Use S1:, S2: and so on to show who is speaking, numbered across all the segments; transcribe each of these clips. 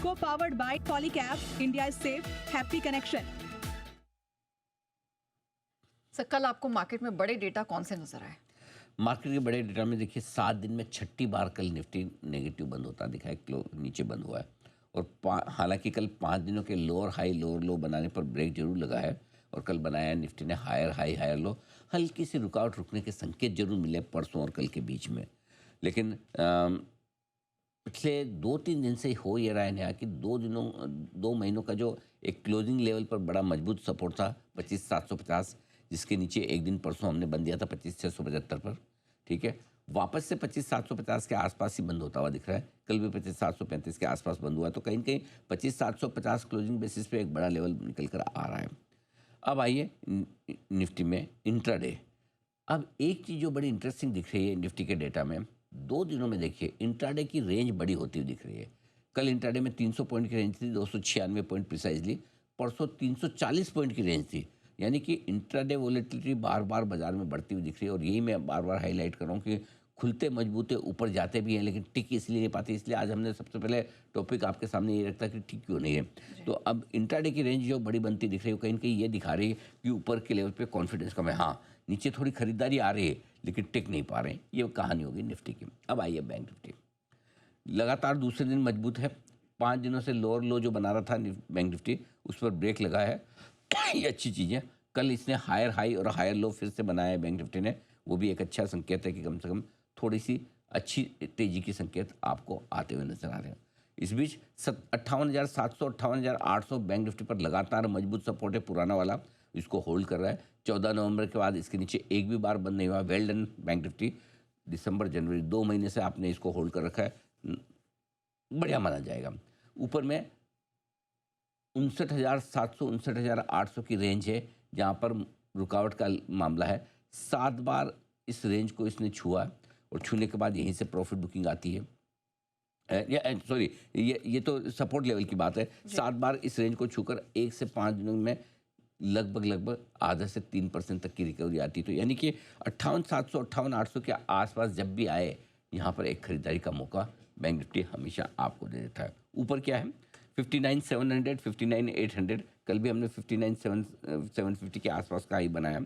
S1: Co-powered by Polycab, India's safe, happy connection.
S2: Sir कल आपको market में बड़े डेटा कौन से नजर आए?
S3: मार्केट के बड़े डेटा में देखिए 7 दिन में छठी बार कल निफ्टी नेगेटिव बंद होता दिखा है, नीचे बंद हुआ है। और हालांकि कल 5 दिनों के लोअर हाई लोअर लो बनाने पर ब्रेक जरूर लगा है और कल बनाया है निफ्टी ने हायर हाई हायर लो। हल्की सी रुकावट रुकने के संकेत जरूर मिले परसों और कल के बीच में, लेकिन पिछले 2-3 दिन से हो ये रहा है नया कि 2 महीनों का जो एक क्लोजिंग लेवल पर बड़ा मजबूत सपोर्ट था 25,750, जिसके नीचे एक दिन परसों हमने बंद दिया था 25,675 पर, ठीक है। वापस से 25,750 के आसपास ही बंद होता हुआ दिख रहा है। कल भी 25,735 के आसपास बंद हुआ, तो कहीं ना कहीं 25,750 क्लोजिंग बेसिस पे एक बड़ा लेवल निकल कर आ रहा है। अब आइए निफ्टी में इंट्राडे। अब एक चीज़ जो बड़ी इंटरेस्टिंग दिख रही है निफ्टी के डेटा में, 2 दिनों में देखिए इंट्राडे की रेंज बड़ी होती हुई दिख रही है। कल इंट्राडे में 300 पॉइंट की रेंज थी, 296 पॉइंट प्रिसाइजली। परसों 340 पॉइंट की रेंज थी, यानी कि इंट्राडे वोलेटिलिटी बार बार बाजार में बढ़ती हुई दिख रही है। और यही मैं बार बार हाईलाइट कर रहा हूँ कि खुलते मजबूते ऊपर जाते भी हैं, लेकिन टिक इसलिए नहीं पाती। इसलिए आज हमने सबसे पहले टॉपिक आपके सामने ये रखता कि टिक क्यों नहीं है। तो अब इंट्राडे की रेंज जो बड़ी बनती दिख रही है, कहीं ना कहीं ये दिखा रही है कि ऊपर के लेवल पे कॉन्फिडेंस कम है। हाँ, नीचे थोड़ी खरीदारी आ रही है लेकिन टिक नहीं पा रहे हैं, ये कहानी होगी निफ्टी की। अब आइए बैंक निफ्टी, लगातार दूसरे दिन मजबूत है। 5 दिनों से लोअर लो जो बना रहा था बैंक निफ्टी, उस पर ब्रेक लगा है। ये अच्छी चीज़ है। कल इसने हायर हाई और हायर लो फिर से बनाया है बैंक निफ्टी ने, वो भी एक अच्छा संकेत है कि कम से कम थोड़ी सी अच्छी तेजी की संकेत आपको आते हुए नजर आ रहे हैं। इस बीच 58,700 58,800 बैंक निफ्टी पर लगातार मजबूत सपोर्ट है पुराना वाला, इसको होल्ड कर रहा है। 14 नवंबर के बाद इसके नीचे एक भी बार बंद नहीं हुआ। वेल डन बैंक निफ्टी, दिसंबर जनवरी 2 महीने से आपने इसको होल्ड कर रखा है, बढ़िया माना जाएगा। ऊपर में 59,700 59,800 की रेंज है जहाँ पर रुकावट का मामला है। 7 बार इस रेंज को इसने छुआ और छूने के बाद यहीं से प्रॉफिट बुकिंग आती है। सॉरी, ये तो सपोर्ट लेवल की बात है। 7 बार इस रेंज को छूकर 1 से 5 दिनों में लगभग आधा से 3% तक की रिकवरी आती है। तो यानी कि 58,700 58,800 के आसपास जब भी आए, यहाँ पर एक खरीदारी का मौका बैंक निफ्टी हमेशा आपको दे देता है। ऊपर क्या है, 59,700 59,800, कल भी हमने 59,750 के आसपास का ही बनाया।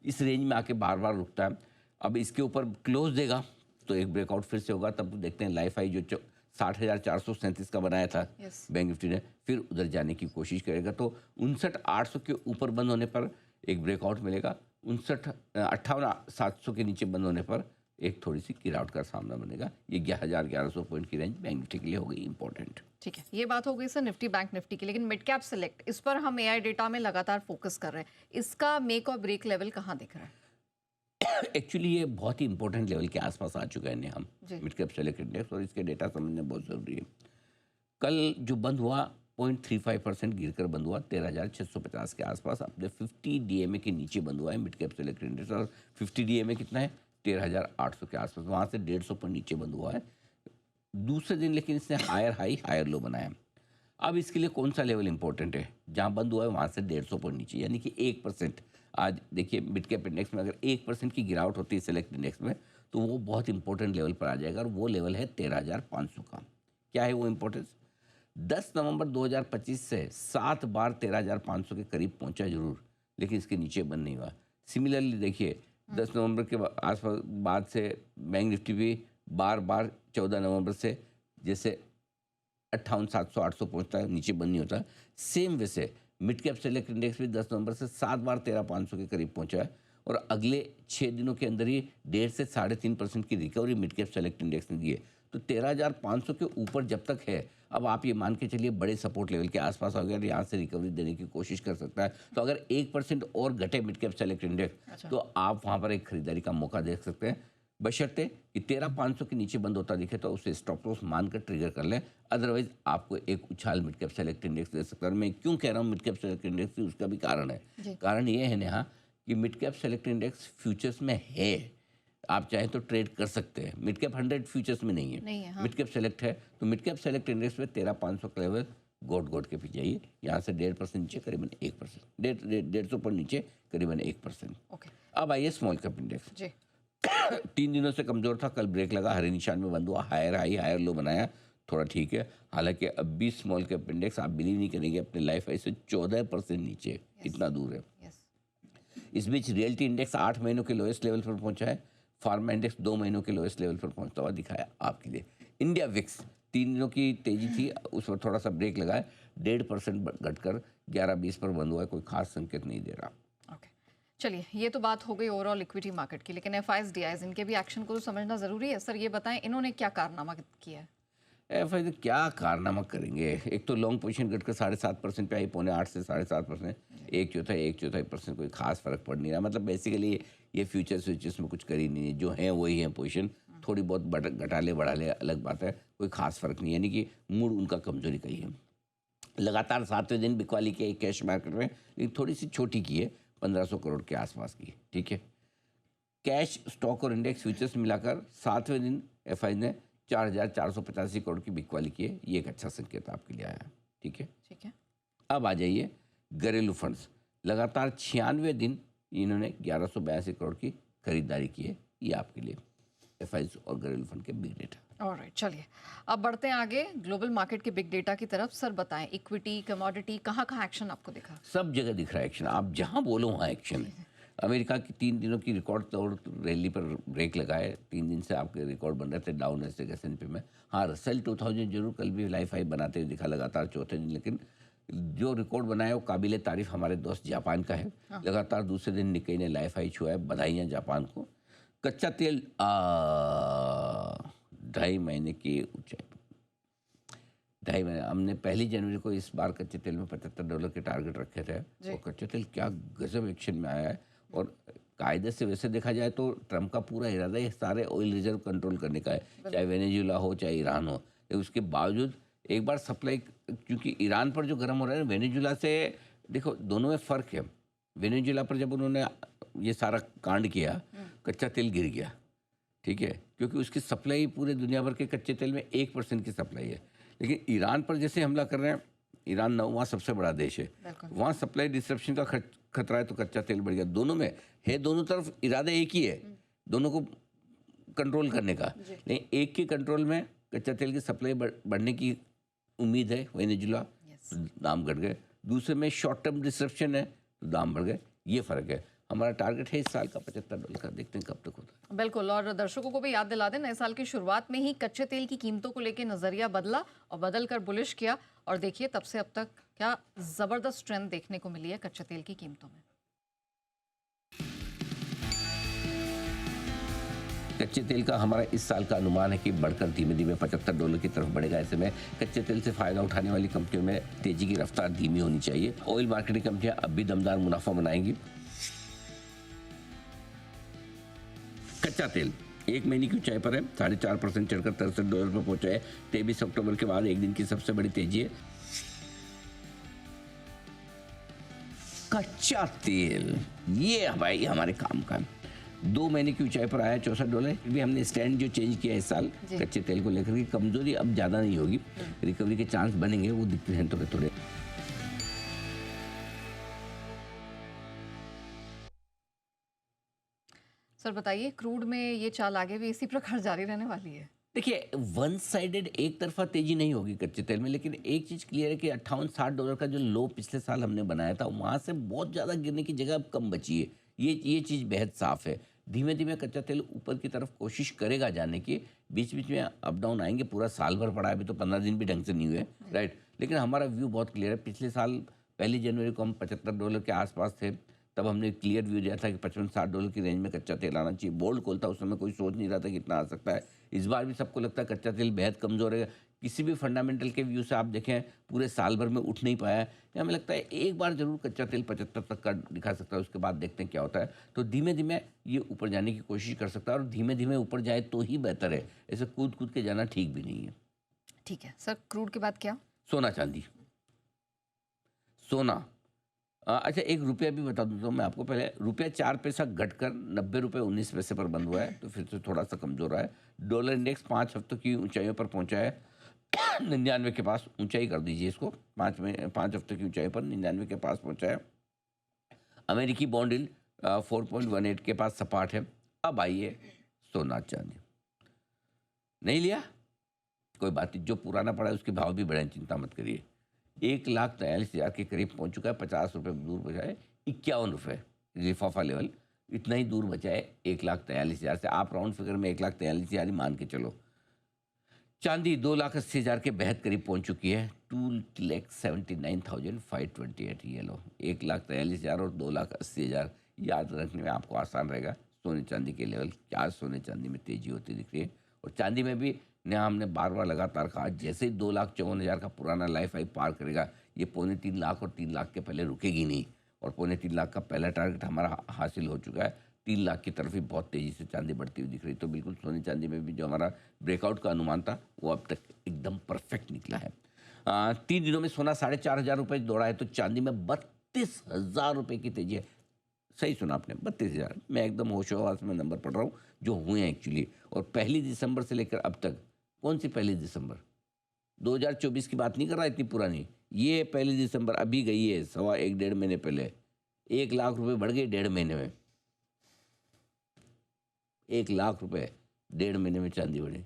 S3: इस रेंज में आके बार बार रुकता है। अब इसके ऊपर क्लोज देगा तो एक ब्रेकआउट फिर से होगा, तब देखते हैं लाइफ हाई जो 60,437 का बनाया था बैंक निफ्टी ने, फिर उधर जाने की कोशिश करेगा। तो 59,800 के ऊपर बंद होने पर एक ब्रेकआउट मिलेगा। 58,700 के नीचे बंद होने पर एक थोड़ी सी गिरावट का सामना बनेगा। ये 11,100 पॉइंट की रेंज बैंक निफ्टी के लिए हो गई इंपॉर्टेंट।
S2: ठीक है, ये बात हो गई सर निफ्टी बैंक निफ्टी की। लेकिन मिड कैप सेलेक्ट, इस पर हम एआई डेटा में लगातार फोकस कर रहे हैं, इसका मेक और ब्रेक लेवल कहाँ दिख रहा है?
S3: एक्चुअली ये बहुत ही इंपॉर्टेंट लेवल के आसपास आ चुका है हम मिड कैप सेलेक्ट इंडेक्स, और इसके डेटा समझना बहुत ज़रूरी है। कल जो बंद हुआ 0.35% गिरकर बंद हुआ 13,650 के आसपास, अपने 50 डीएमए के नीचे बंद हुआ है मिड कैप सेलेक्ट इंडेक्स। और 50 डीएमए कितना है, 13,800 के आसपास, वहाँ से 150 पर नीचे बंद हुआ है दूसरे दिन। लेकिन इसने हायर हाई हायर लो बनाया। अब इसके लिए कौन सा लेवल इंपॉर्टेंट है, जहाँ बंद हुआ है वहाँ से 150 पर नीचे, यानी कि 1%। आज देखिए मिड कैप इंडेक्स में अगर 1% की गिरावट होती है सेलेक्ट इंडेक्स में, तो वो बहुत इंपॉर्टेंट लेवल पर आ जाएगा, और वो लेवल है 13,500 का। क्या है वो इंपॉर्टेंस, 10 नवंबर 2025 से 7 बार 13,500 के करीब पहुंचा जरूर, लेकिन इसके नीचे बंद नहीं हुआ। सिमिलरली देखिए 10 नवंबर के आसपास बाद से बैंक निफ्टी भी बार 14 नवंबर से जैसे 58,700 800 पहुंचता है, नीचे बंद नहीं होता। सेम वैसे मिड कैप सेलेक्ट इंडेक्स भी 10 नवंबर से 7 बार 13,500 के करीब पहुंचा है, और अगले 6 दिनों के अंदर ही 1.5 से 3.5% की recovery mid cap select index ने दी है। तो 13,500 के ऊपर जब तक है, अब आप ये मान के चलिए बड़े सपोर्ट लेवल के आसपास अगर यहाँ से रिकवरी देने की कोशिश कर सकता है, तो अगर 1% और घटे मिड कैप सेलेक्ट इंडेक्स, तो आप वहाँ पर एक खरीदारी का मौका देख सकते हैं, बशर्ते कि 13,500 के नीचे बंद होता दिखे तो उसे स्टॉप लॉस मानकर ट्रिगर कर लें। अदरवाइज आपको एक उछाल मिड कैप सेलेक्ट इंडेक्स दे सकता है। मैं क्यों कह रहा हूँ मिड कैप सेलेक्ट इंडेक्स, उसका भी कारण है। कारण ये है नेहा कि mid cap select index futures में है, आप चाहें तो ट्रेड कर सकते हैं। मिड कैप 100 फ्यूचर्स में नहीं है, हाँ। मिड कैप सेलेक्ट है, तो मिड कैप सेलेक्ट इंडेक्स में 13,500 का लेवल गोड के पीछे जाइए, यहाँ से 1.5% नीचे करीबन 1%, 150 पर नीचे करीबन 1%। अब आइए स्मॉल कैप इंडेक्स। 3 दिनों से कमजोर था, कल ब्रेक लगा, हरे निशान में बंद हुआ, हायर हाई हायर लो बनाया, थोड़ा ठीक है। हालांकि अब भी स्मॉल कैप इंडेक्स आप बिलीव नहीं करेंगे अपने लाइफ हाई से 14% नीचे है, इतना दूर है।
S2: यस।
S3: इस बीच रियल्टी इंडेक्स 8 महीनों के लोएस्ट लेवल पर पहुंचा है। फार्मा इंडेक्स 2 महीनों के लोएस्ट लेवल पर पहुंचता हुआ दिखाया आपके लिए। इंडिया विक्स 3 दिनों की तेजी थी, उस पर थोड़ा सा ब्रेक लगा है, 1.5% घटकर 11.20 पर बंद हुआ है, कोई खास संकेत नहीं दे रहा।
S2: ओके, चलिए ये तो बात हो गई ओवरऑल इक्विटी मार्केट की, लेकिन एफआईज डीआईज इनके भी एक्शन को तो समझना जरूरी है। सर ये बताएं इन्होंने क्या कारनामा किया है?
S3: एफ आई क्या कारनामा करेंगे? एक तो लॉन्ग पोजीशन घटकर 7.5% पे आई, 7.25 से 7.5%, एक चौथाई परसेंट, कोई खास फर्क पड़ नहीं रहा। मतलब बेसिकली ये फ्यूचर स्विचेस में कुछ कर ही नहीं है, जो है वही है पोजीशन, थोड़ी बहुत घटा ले बढ़ा ले अलग बात है, कोई खास फर्क नहीं है, यानी कि मूड उनका कमजोरी का ही है। लगातार 7वें दिन बिकवाली की कैश मार्केट में, लेकिन थोड़ी सी छोटी की है, 1500 करोड़ के आसपास की, ठीक है। कैश, स्टॉक और इंडेक्स फ्यूचर्स मिलाकर 7वें दिन एफआई ने 4,485 करोड़ की बिकवाली की है, ये एक अच्छा संकेत आपके लिए आया, ठीक है।
S2: ठीक है।
S3: अब आ जाइए घरेलू फंड्स, लगातार 96वें दिन इन्होंने 1182 करोड़ की खरीदारी की है, ये आपके लिए एफआई और घरेलू फंड के बिग डेटा।
S2: ऑलराइट, चलिए अब बढ़ते हैं आगे ग्लोबल मार्केट के बिग डेटा की तरफ। सर बताएं इक्विटी, कमोडिटी, कहाँ कहाँ एक्शन आपको दिखा?
S3: सब जगह दिख रहा है एक्शन, आप जहाँ बोलो वहाँ एक्शन है। अमेरिका की 3 दिनों की रिकॉर्ड तोड़ रैली पर ब्रेक लगाए, 3 दिन से आपके रिकॉर्ड बन रहे थे डाउन S&P में। हाँ, रसेल 2000 जरूर कल भी लाइफ हाई बनाते हुए दिखा लगातार चौथे दिन, लेकिन जो रिकॉर्ड बनाया वो काबिल तारीफ हमारे दोस्त जापान का है। लगातार दूसरे दिन निक्केई ने लाइफ हाई छुआ है, बधाइयाँ जापान को। कच्चा तेल 2.5 महीने की ऊंचाई, 2.5 महीने, हमने 1 जनवरी को इस बार कच्चे तेल में $75 के टारगेट रखे थे, और कच्चा तेल क्या गजब एक्शन में आया है। और कायदे से वैसे देखा जाए तो ट्रम्प का पूरा इरादा ये सारे ऑयल रिजर्व कंट्रोल करने का है, चाहे वेनेजुएला हो चाहे ईरान हो। लेकिन उसके बावजूद एक बार सप्लाई, क्योंकि ईरान पर जो गर्म हो रहा है वेनेजुएला से, देखो दोनों में फ़र्क है। वेनेजुएला पर जब उन्होंने ये सारा कांड किया, कच्चा तेल गिर गया, ठीक है, क्योंकि उसकी सप्लाई पूरे दुनिया भर के कच्चे तेल में 1% की सप्लाई है। लेकिन ईरान पर जैसे हमला कर रहे हैं, ईरान 9वां सबसे बड़ा देश है, वहाँ सप्लाई डिस्ट्रप्शन का खतरा है, तो कच्चा तेल बढ़ गया। दोनों में है, दोनों तरफ इरादा एक ही है, दोनों को कंट्रोल करने का। लेकिन एक के कंट्रोल में कच्चा तेल की सप्लाई बढ़ने की उम्मीद है, वेनेजुएला, दाम घट गए। दूसरे में शॉर्ट टर्म डिस्ट्रप्शन है, तो दाम बढ़ गए, ये फ़र्क है। हमारा टारगेट है इस साल का $75 का, देखते हैं कब तक होता है।
S2: बिल्कुल, और दर्शकों को भी याद दिला दें, नए साल की शुरुआत में ही कच्चे तेल की कीमतों को लेकर नजरिया बदला और बदल कर बुलिश किया, और देखिए तब से अब तक क्या जबरदस्त स्ट्रेंथ देखने को मिली है कच्चे तेल की कीमतों में।
S3: कच्चे तेल का हमारा इस साल का अनुमान है कि बढ़कर धीमे धीमे $75 की तरफ बढ़ेगा। ऐसे में कच्चे तेल से फायदा उठाने वाली कंपनियों में तेजी की रफ्तार धीमी होनी चाहिए। ऑयल मार्केटिंग कंपनियां अब भी दमदार मुनाफा बनाएंगी। कच्चा तेल 1 महीने की ऊंचाई पर है, 4.5% चढ़कर $63 पर पहुंचा है। 23 अक्टूबर के बाद एक दिन की सबसे बड़ी तेजी है। कच्चा तेल ये भाई हमारे काम का 2 महीने की ऊंचाई पर आया $64। भी हमने स्टैंड जो चेंज किया इस साल कच्चे तेल को लेकर की, कमजोरी अब ज़्यादा नहीं होगी, रिकवरी के चांस बनेंगे, वो दिखते हैं थोड़े थोड़े।
S2: सर बताइए क्रूड में ये चाल आगे भी इसी प्रकार जारी रहने वाली है?
S3: देखिए, वन साइडेड एक तरफा तेजी नहीं होगी कच्चे तेल में, लेकिन एक चीज़ क्लियर है कि $58-60 का जो लो पिछले साल हमने बनाया था, वहाँ से बहुत ज़्यादा गिरने की जगह अब कम बची है। ये चीज़ बेहद साफ है। धीमे धीमे कच्चा तेल ऊपर की तरफ कोशिश करेगा जाने की, बीच बीच में अप डाउन आएंगे। पूरा साल भर पड़ा है, अभी तो 15 दिन भी ढंग से नहीं हुए, राइट। लेकिन हमारा व्यू बहुत क्लियर है। पिछले साल 1 जनवरी को हम $75 के आसपास थे, तब हमने क्लियर व्यू दिया था कि $55-60 की रेंज में कच्चा तेल आना चाहिए। बोल्ड कॉल था, उस समय कोई सोच नहीं रहा था कि इतना आ सकता है। इस बार भी सबको लगता है कच्चा तेल बेहद कमज़ोर है। किसी भी फंडामेंटल के व्यू से आप देखें, पूरे साल भर में उठ नहीं पाया है। हमें लगता है एक बार जरूर कच्चा तेल 75 तक का दिखा सकता है, उसके बाद देखते हैं क्या होता है। तो धीमे धीमे ये ऊपर जाने की कोशिश कर सकता है, और धीमे धीमे ऊपर जाए तो ही बेहतर है, ऐसे कूद कूद के जाना ठीक भी नहीं है।
S2: ठीक है सर, क्रूड के बाद क्या?
S3: सोना चांदी। सोना अच्छा, ₹1 भी बता दूँ तो मैं आपको, पहले ₹4 पैसा घटकर ₹90.19 पर बंद हुआ है, तो फिर से थोड़ा सा कमजोर रहा है। डॉलर इंडेक्स 5 हफ्तों की ऊंचाइयों पर पहुंचा है, 99 के पास ऊंचाई कर दीजिए इसको, 5 हफ्तों की ऊंचाई पर 99 के पास पहुंचा है। अमेरिकी बॉन्ड यील्ड 4.18 के पास सपाट है। अब आइए सोना चांदी। नहीं लिया, कोई बात नहीं, जो पुराना पड़ा है उसके भाव भी बढ़े, चिंता मत करिए। 1,43,000 के करीब पहुंच चुका है, 50 रुपये दूर बचा है, 51 रुपये लिफाफा लेवल, इतना ही दूर बचा है 1,43,000 से। आप राउंड फिगर में 1,43,000 ही मान के चलो। चांदी 2,80,000 के बेहद करीब पहुंच चुकी है, 2,79,528। ये लो 1,43,000 और 2,80,000, याद रखने में आपको आसान रहेगा। सोने चांदी के लेवल, क्या सोने चांदी में तेजी होती दिख रही है। और चांदी में भी नया हमने बार बार लगातार कहा, जैसे ही 2,54,000 का पुराना लाइफ हाई पार करेगा, ये 2.25 लाख और 3 लाख के पहले रुकेगी नहीं। और 2.25 लाख का पहला टारगेट हमारा हासिल हो चुका है, 3 लाख की तरफ ही बहुत तेज़ी से चांदी बढ़ती हुई दिख रही। तो बिल्कुल सोने चांदी में भी जो हमारा ब्रेकआउट का अनुमान था वो अब तक एकदम परफेक्ट निकला है। 3 दिनों में सोना 4,500 रुपये दौड़ा है, तो चांदी में 32,000 रुपये की तेजी है। सही सुना आपने, 32,000। मैं एकदम होशोहवास में नंबर पढ़ रहा हूँ जो हुए हैं एक्चुअली। और 1 दिसंबर से लेकर अब तक, कौन सी 1 दिसंबर 2024 की बात नहीं कर रहा, इतनी पुरानी, ये 1 दिसंबर अभी गई है, 1.25 महीने पहले 1 लाख रुपए बढ़ गए 1.5 महीने में। 1 लाख रुपए 1.5 महीने में चांदी बढ़ी।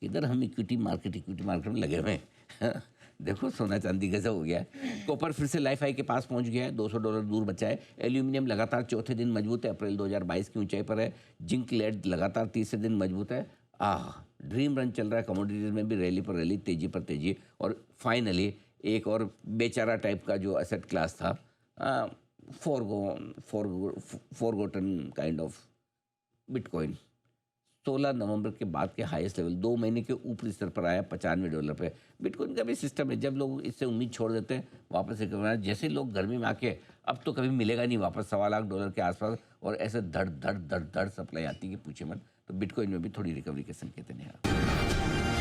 S3: इधर हम इक्विटी मार्केट में लगे हुए हैं। देखो सोना चांदी गजब हो गया है। कॉपर फिर से लाइफ हाई के पास पहुंच गया है, $200 दूर बचा है। एल्यूमिनियम लगातार चौथे दिन मजबूत है, अप्रैल 2022 की ऊंचाई पर है। जिंक लेड लगातार तीसरे दिन मजबूत है। ड्रीम रन चल रहा है, कमोडिटीज में भी रैली पर रैली, तेजी पर तेजी। और फाइनली एक और बेचारा टाइप का जो एसेट क्लास था, फॉरगॉटन काइंड ऑफ बिटकॉइन, 16 नवंबर के बाद के हाईएस्ट लेवल 2 महीने के ऊपरी स्तर पर आया $95 पे। बिटकॉइन का भी सिस्टम है, जब लोग इससे उम्मीद छोड़ देते हैं वापस से करना, जैसे लोग गर्मी में आके अब तो कभी मिलेगा नहीं वापस, $1.25 लाख के आसपास, और ऐसे धड़ धड़ धड़ धड़ सप्लाई आती है कि पूछे मत। तो बिटकॉइन में भी थोड़ी रिकवरी के संकेत हैं।